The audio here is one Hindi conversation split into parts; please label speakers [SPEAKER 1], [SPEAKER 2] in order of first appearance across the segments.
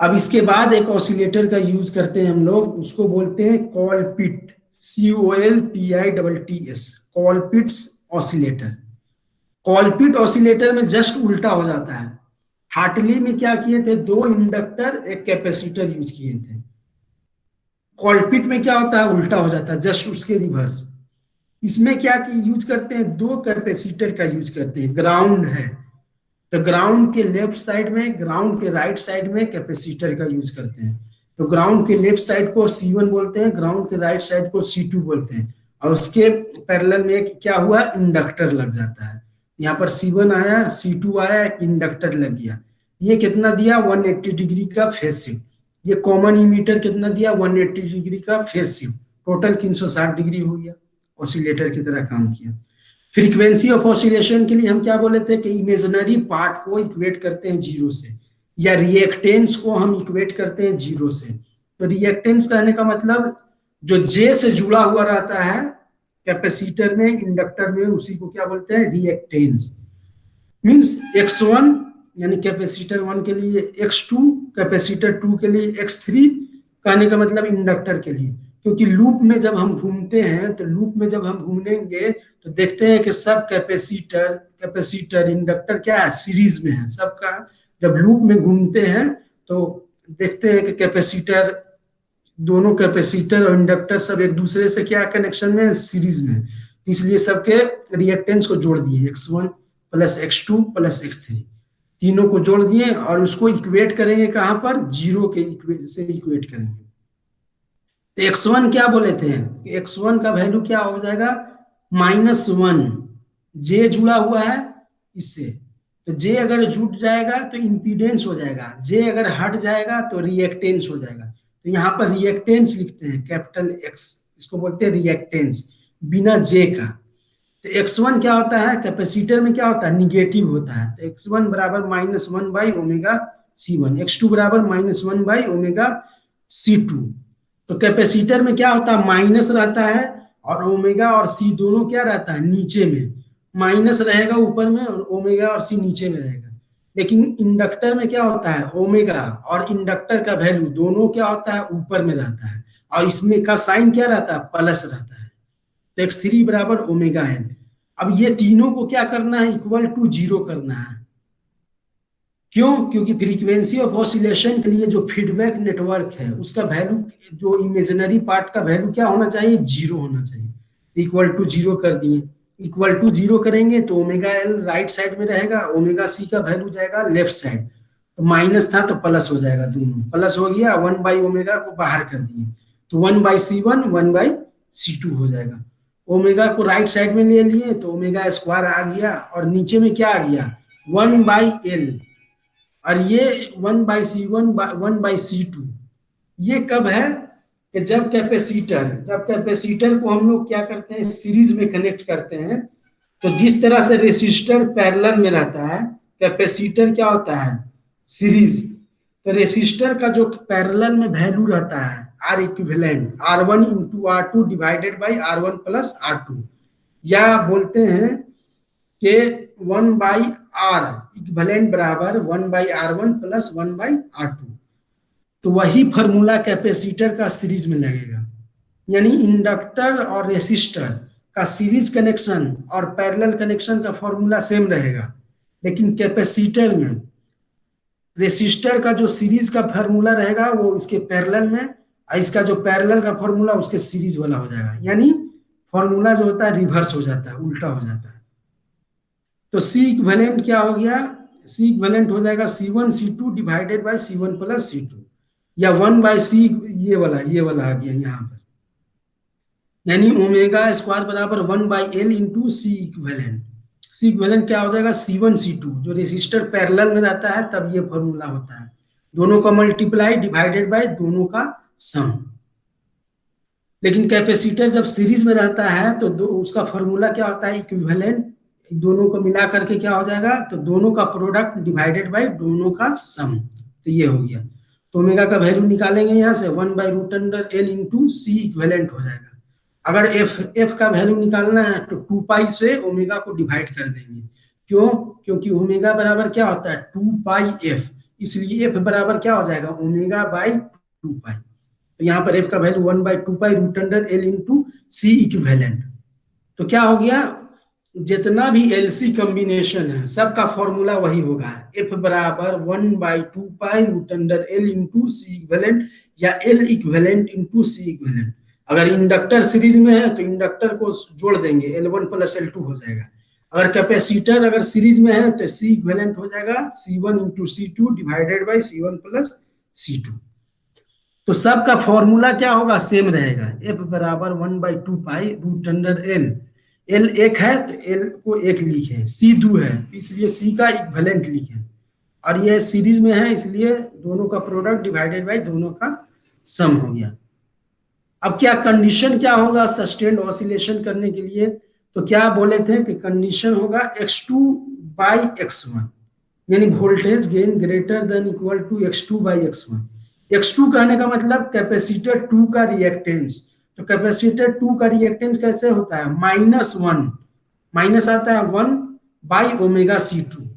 [SPEAKER 1] अब इसके बाद एक ऑसिलेटर का यूज करते हैं हम लोग, उसको बोलते हैं कॉलपिट, COLPITS, कॉलपिट्स ऑसिलेटर। कॉलपिट ऑसिलेटर में जस्ट उल्टा हो जाता है। हार्टली में क्या किए थे, 2 इंडक्टर एक कैपेसिटर यूज किए थे। कॉलपिट में क्या होता है, उल्टा हो जाता है, जस्ट उसके रिवर्स। इसमें क्या यूज करते हैं, 2 कैपेसिटर का यूज करते हैं। ग्राउंड है तो ग्राउंड के लेफ्ट साइड में, ग्राउंड के राइट साइड में कैपेसिटर का यूज करते हैं। तो ग्राउंड के लेफ्ट साइड को C1 बोलते हैं, ग्राउंड के राइट साइड को C2 बोलते हैं। और उसके पैरेलल में एक क्या हुआ, इंडक्टर लग जाता है। यहाँ पर C1 आया, C2 आया, एक इंडक्टर लग गया। ये कितना दिया, 180 डिग्री का फेज शिफ्ट। ये कॉमन इमीटर कितना दिया, 180 डिग्री का फेज शिफ्ट। टोटल 360 डिग्री हो गया, ऑसिलेटर की तरह काम किया। फ्रीक्वेंसी ऑफ ऑसिलेशन के लिए हम क्या बोले थे कि इमेजिनरी पार्ट को इक्वेट करते हैं 0 से, या रिएक्टेंस को हम इक्वेट करते हैं 0 से। तो रिएक्टेंस कहने का मतलब जो J से जुड़ा हुआ रहता है कैपेसिटर में, इंडक्टर में, उसी को क्या बोलते हैं, रिएक्टेंस। मींस X1 यानी कैपेसिटर 1 के लिए, X2 कैपेसिटर 2 के लिए, X3 कहने का मतलब इंडक्टर के लिए। क्योंकि लूप में जब हम घूमते हैं, तो लूप में जब हम घूमेंगे तो देखते हैं कि सब कैपेसिटर इंडक्टर क्या है, सीरीज में है सबका। जब लूप में घूमते हैं तो देखते हैं कि कैपेसिटर, दोनों कैपेसिटर और इंडक्टर सब एक दूसरे से क्या कनेक्शन में, सीरीज में। इसलिए सबके रिएक्टेंस को जोड़ दिए, X1 plus X2 plus X3, तीनों को जोड़ दिए और उसको इक्वेट करेंगे कहां पर, 0 के से इक्वेट करेंगे। तो X1 क्या बोले थे, X1 का वैल्यू क्या हो जाएगा, -1। J जुड़ा हुआ है इससे, तो J अगर जुट जाएगा तो इंपीडेंस हो जाएगा, J अगर हट जाएगा तो रिएक्टेंस हो जाएगा। तो यहाँ पर रिएक्टेंस लिखते हैं कैपिटल X, इसको बोलते हैं रिएक्टेंस, बिना J का। तो X1 क्या होता है, कैपेसिटर में क्या होता है, निगेटिव होता है। तो X1 बराबर -1/ω/C1, X2 बराबर -1/ω/C2। तो कैपेसिटर में क्या होता है, माइनस रहता है, और ओमेगा और C दोनों क्या रहता है, नीचे में। माइनस रहेगा ऊपर में और ओमेगा और C नीचे में रहेगा। लेकिन इंडक्टर में क्या होता है, ओमेगा और इंडक्टर का वैल्यू दोनों क्या होता है, ऊपर में रहता है, और इसमें का साइन क्या रहता है, प्लस रहता है। तो X3 बराबर ω/N। अब ये तीनों को क्या करना है, इक्वल टू 0 करना है। क्यों, क्योंकि फ्रीक्वेंसी ऑफ ऑसिलेशन के लिए जो फीडबैक नेटवर्क है उसका वैल्यू, जो इमेजिनरी पार्ट का वैल्यू क्या होना चाहिए, 0 होना चाहिए। इक्वल टू 0 कर दिए। इक्वल टू 0 करेंगे तो ω/L राइट साइड में रहेगा, ω/C का वैल्यू जाएगा लेफ्ट साइड। तो माइनस था तो प्लस हो जाएगा, दोनों प्लस हो गया। 1/ω को बाहर कर दिए तो 1/C1 1/C2 हो जाएगा। ओमेगा को राइट साइड में ले लिए तो ω² आ गया, और नीचे में क्या आ गया, 1/L। और ये 1/C1 1/C2 ये कब है कि जब कैपेसिटर को हम लोग क्या करते हैं, सीरीज में कनेक्ट करते हैं। तो जिस तरह से रेसिस्टर पैरेलल में रहता है, कैपेसिटर क्या होता है, सीरीज। तो रेसिस्टर का जो पैरेलल में वैल्यू रहता है, R equivalent R1 × R2 divided by R1 plus R2, या बोलते हैं कि 1/R इक्विवेलेंट बराबर 1/R1 प्लस 1/R2। तो वही फॉर्मूला कैपेसिटर का सीरीज में लगेगा। यानी इंडक्टर और रेसिस्टर का सीरीज कनेक्शन और पैरेलल कनेक्शन का फॉर्मूला सेम रहेगा, लेकिन कैपेसिटर में रेसिस्टर का जो सीरीज का फॉर्मूला रहेगा वो इसके पैरेलल में, और इसका जो पैरेलल का फॉर्मूला उसके सीरीज वाला हो जाएगा। यानी फॉर्मूला जो होता है रिवर्स हो जाता है, उल्टा हो जाता है। तो C इक्विवेलेंट क्या हो गया, C इक्विवेलेंट हो जाएगा C1 C2 divided by C1 plus C2, या 1/C ये वाला आ गया यहाँ पर। यानी ω² बराबर 1/L into C equivalent. C equivalent क्या हो जाएगा, C1 C2, जो रेसिस्टर पैरेलल में रहता है तब ये फॉर्मूला होता है, दोनों का मल्टीप्लाई डिवाइडेड बाय दोनों का सम। लेकिन कैपेसिटर जब सीरीज में रहता है तो उसका फॉर्मूला क्या होता है, इक्विवेलेंट, दोनों को मिला करके क्या हो जाएगा, तो दोनों का प्रोडक्ट डिवाइडेड बाय दोनों का सम। तो ये हो गया। तो ओमेगा का वैल्यू निकालेंगे यहाँ से 1/√L इंटू C इक्विवेलेंट हो जाएगा। अगर f का वैल्यू निकालना है तो 2π से ओमेगा को डिवाइड कर देंगे। क्यों, क्योंकि ओमेगा बराबर क्या होता है, 2πf। इसलिए एफ बराबर क्या हो जाएगा, ओमेगा बाई 2 पाई। तो यहाँ पर एफ का value 1/2 pi root under L into C equivalent. तो क्या हो गया, जितना भी एलसी कॉम्बिनेशन है सबका फॉर्मूला वही होगा, एफ बराबर 1/2 pi root under L into C equivalent या L equivalent into C equivalent. अगर इंडक्टर सीरीज में है तो इंडक्टर को जोड़ देंगे, L1 प्लस L2 हो जाएगा। अगर कैपेसिटर अगर सीरीज में है तो सी इक्विवेलेंट हो जाएगा C1 into C2 divided by C1 plus C2। तो सबका फॉर्मूला क्या होगा, सेम रहेगा, एफ बराबर 1/2 pi root under L. L एक है तो एल को एक लिखे, सी 2 है इसलिए सी का इक्विवेलेंट लिखे, और ये सीरीज में है इसलिए दोनों का प्रोडक्ट डिवाइडेड बाई दोनों का सम हो गया। अब क्या कंडीशन क्या होगा सस्टेन्ड ऑसिलेशन करने के लिए, तो क्या बोले थे कि कंडीशन होगा x2 बाई x1, यानी voltage gain greater than equal to x2 by x1। x2 कहने का मतलब कैपेसिटर 2 का रिएक्टेंस। तो कैपेसिटर 2 का रिएक्टेंस कैसे होता है, -1, माइनस आता है 1 बाई ओमेगा C2।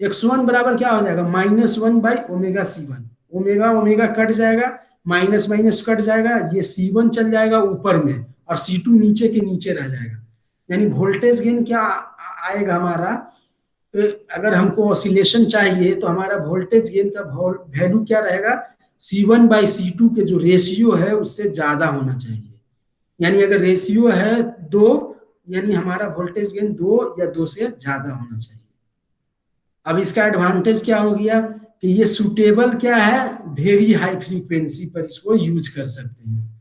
[SPEAKER 1] x1 बराबर क्या हो जाएगा, -1 by omega C1। Omega omega cut जाएगा, माइनस माइनस कट जाएगा, ये C1 चल जाएगा ऊपर में और C2 नीचे के नीचे रह जाएगा। यानी वोल्टेज गेन क्या आएगा हमारा, तो अगर हमको ऑसिलेशन चाहिए तो हमारा वोल्टेज गेन का वैल्यू क्या रहेगा, C1 बाई C2 के जो रेशियो है उससे ज्यादा होना चाहिए। यानी अगर रेशियो है 2, यानी हमारा वोल्टेज गेन 2 या 2 से ज्यादा होना चाहिए। अब इसका एडवांटेज क्या हो गया कि ये सुटेबल क्या है, वेरी हाई फ्रीक्वेंसी पर इसको यूज कर सकते हैं।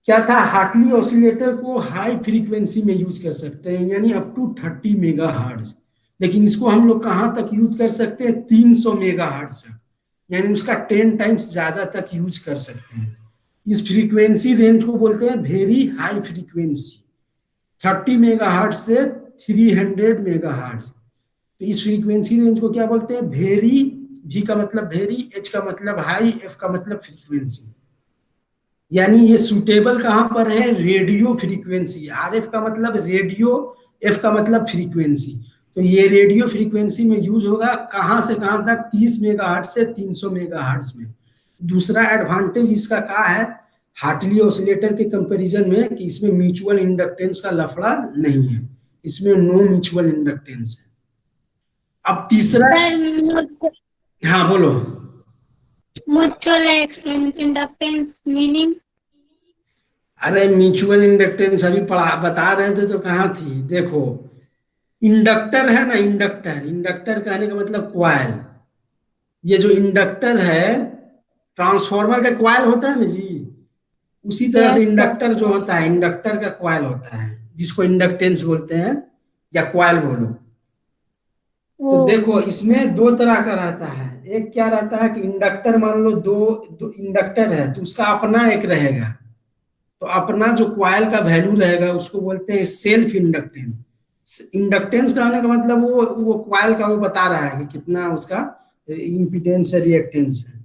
[SPEAKER 1] क्या था, हार्टली ऑसिलेटर को हाई फ्रीक्वेंसी में यूज कर सकते हैं, यानी अप टू 30 मेगाहर्ट्ज। लेकिन इसको हम लोग कहां तक यूज कर सकते हैं, 300 मेगाहर्ट्ज तक, यानी उसका 10 टाइम्स ज्यादा तक यूज कर सकते हैं। इस फ्रीक्वेंसी रेंज को बोलते हैं वेरी हाई फ्रीक्वेंसी, 30 मेगाहर्ट्ज से 300 मेगाहर्ट्ज। तो इस फ्रीक्वेंसी रेंज को क्या बोलते हैं, वेरी, V का मतलब वेरी, H का मतलब हाई, F का मतलब फ्रीक्वेंसी। यानी ये सुटेबल कहां पर है, रेडियो फ्रीक्वेंसी। RF का मतलब रेडियो, F का मतलब फ्रीक्वेंसी। तो ये रेडियो फ्रीक्वेंसी में यूज होगा कहां से कहां तक, 30 मेगाहर्ट्ज से 300 मेगाहर्ट्ज में। दूसरा एडवांटेज इसका क्या है हार्टली ऑसिलेटर के कंपैरिजन में, कि इसमें म्यूचुअल इंडक्टेंस का लफड़ा नहीं है, इसमें नो म्यूचुअल इंडक्टेंस है। अब तीसरा, हाँ बोलो।
[SPEAKER 2] म्यूचुअल इंडक्टेंस मीनिंग,
[SPEAKER 1] अरे म्यूचुअल इंडक्टेंस अभी पढ़ा बता रहे थे तो कहाँ थी, देखो इंडक्टर है ना, इंडक्टर, इंडक्टर कहने का मतलब क्वाइल। ये जो इंडक्टर है, ट्रांसफार्मर का क्वाइल होता है ना जी, उसी तरह से इंडक्टर जो होता है, इंडक्टर का क्वाइल होता है, जिसको इंडक्टेंस बोलते हैं या क्वाइल बोलो। तो देखो इसमें दो तरह का रहता है, एक क्या रहता है कि इंडक्टर, मान लो दो इंडक्टर है तो उसका अपना एक रहेगा, तो अपना जो क्वाइल का वैल्यू रहेगा उसको बोलते हैं सेल्फ इंडक्टेंस। इंडक्टेंस कहने का मतलब वो क्वाइल का वो बता रहा है कि कितना उसका इम्पीडेंस है, रिएक्टेंस है।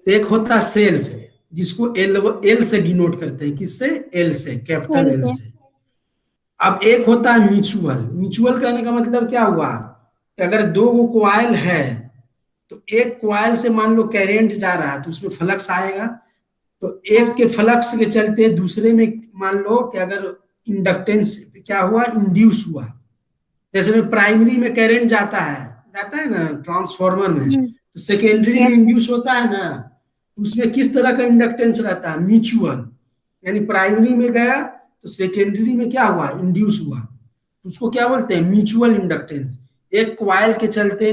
[SPEAKER 1] तो एक होता है सेल्फ, जिसको एल से डिनोट करते हैं, किससे, एल से, कैपिटल एल से। अब एक होता है म्यूचुअल। म्यूचुअल कहने का मतलब क्या हुआ कि अगर दो वो क्वाइल है तो एक क्वाइल से मान लो करंट जा रहा है तो उसमें फ्लक्स आएगा, तो एक के फ्लक्स के चलते दूसरे में मान लो कि अगर इंडक्टेंस क्या हुआ, इंड्यूस हुआ। जैसे में प्राइमरी में करंट जाता है ना ट्रांसफार्मर में, तो सेकेंडरी में इंड्यूस होता है ना, उसमें किस तरह का इंडक्टेंस रहता है, म्यूचुअल। यानी प्राइमरी में गया तो सेकेंडरी में क्या हुआ, इंड्यूस हुआ, तो उसको क्या बोलते हैं, म्यूचुअल इंडक्टेंस। एक क्वाइल के चलते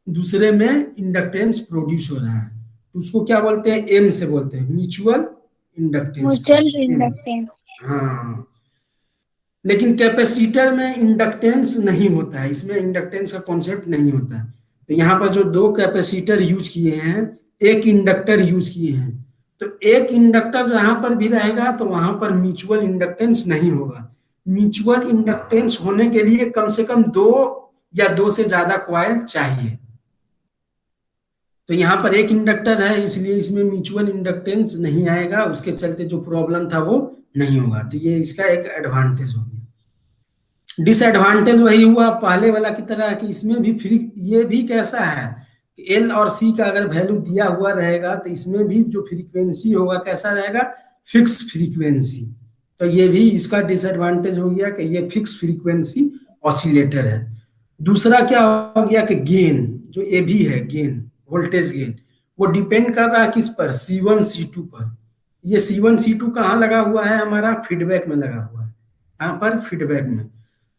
[SPEAKER 1] दूसरे में इंडक्टेंस प्रोड्यूस हो रहा है, तो उसको क्या बोलते हैं, एम से बोलते हैं, म्यूचुअल इंडक्टेंस। हाँ, लेकिन कैपेसिटर में इंडक्टेंस नहीं होता है, इसमें इंडक्टेंस का कॉन्सेप्ट नहीं होता है। तो यहाँ पर जो दो कैपेसिटर यूज किए हैं, एक इंडक्टर यूज किए हैं, तो एक इंडक्टर जहां पर भी रहेगा तो वहां पर म्यूचुअल इंडक्टेंस नहीं होगा। म्यूचुअल इंडक्टेंस होने के लिए कम से कम 2 या 2 से ज्यादा क्वाइल चाहिए। तो यहाँ पर एक इंडक्टर है इसलिए इसमें म्यूचुअल इंडक्टेंस नहीं आएगा, उसके चलते जो प्रॉब्लम था वो नहीं होगा। तो ये इसका एक एडवांटेज हो गया। डिसएडवांटेज वही हुआ पहले वाला की तरह कि इसमें भी फ्री, ये भी कैसा है एल और सी का अगर वैल्यू दिया हुआ रहेगा तो इसमें भी जो फ्रीक्वेंसी होगा कैसा रहेगा, फिक्स फ्रीक्वेंसी। तो ये भी इसका डिसएडवांटेज हो गया कि ये फिक्स फ्रीक्वेंसी ऑसिलेटर है। दूसरा क्या हो गया कि गेन, जो ए भी है गेन, वोल्टेज गेन, वो डिपेंड कर रहा है किस पर, C1 C2 पर। ये C1 C2 कहाँ लगा हुआ है, हमारा फीडबैक में लगा हुआ है, यहाँ पर फीडबैक में।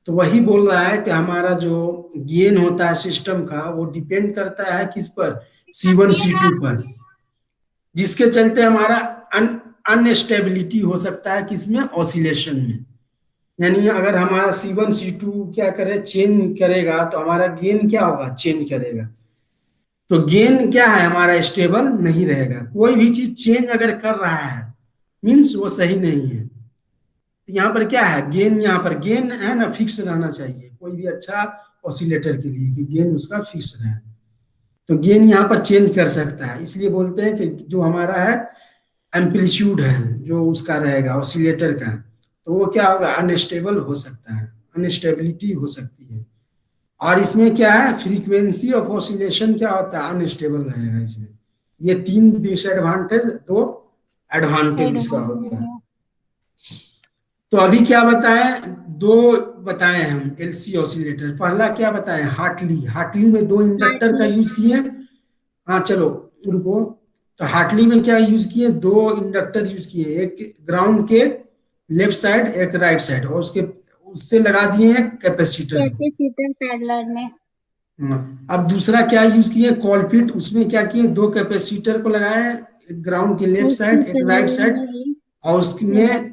[SPEAKER 1] तो वही बोल रहा है कि हमारा जो गेन होता है सिस्टम का वो डिपेंड करता है किस पर, C1 C2 पर, जिसके चलते हमारा अनस्टेबिलिटी हो सकता है किसमें, ऑसिलेशन में। यानी अगर हमारा C1 C2 क्या करे, चेंज करेगा तो हमारा गेन क्या होगा, चेंज करेगा। तो गेन क्या है हमारा, स्टेबल नहीं रहेगा। कोई भी चीज चेंज अगर कर रहा है मीन्स वो सही नहीं है। यहाँ पर क्या है, गेन, यहाँ पर गेन है ना फिक्स रहना चाहिए कोई भी अच्छा ऑसिलेटर के लिए, कि गेन उसका फिक्स रहे। तो गेन यहाँ पर चेंज कर सकता है, इसलिए बोलते हैं कि जो हमारा है एम्पलीट्यूड है जो उसका रहेगा ऑसिलेटर का, तो वो क्या होगा, अनस्टेबल हो सकता है, अनस्टेबिलिटी हो सकती है। और इसमें क्या है, फ्रीक्वेंसी ऑफ ऑसिलेशन क्या होता है, अनस्टेबल रहेगा इसमें। ये 3 डिसएडवांटेज, 2 एडवांटेज इसका हो गया। तो अभी क्या बताएं, 2 बताए हम एलसी ऑसिलेटर। पहला क्या बताएं, हार्टली। हार्टली में 2 इंडक्टर का यूज किए। हाँ चलो रुको, तो हार्टली में क्या यूज किए, 2 इंडक्टर यूज किए, एक ग्राउंड के लेफ्ट साइड एक राइट साइड, और उसके उससे लगा दिए हैं कैपेसिटर
[SPEAKER 2] पैरेलल में।
[SPEAKER 1] अब दूसरा क्या यूज किए, कॉलपिट। उसमें क्या किए, 2 कैपेसिटर को लगाए, एक ग्राउंड के लेफ्ट साइड एक राइट साइड, और उसमें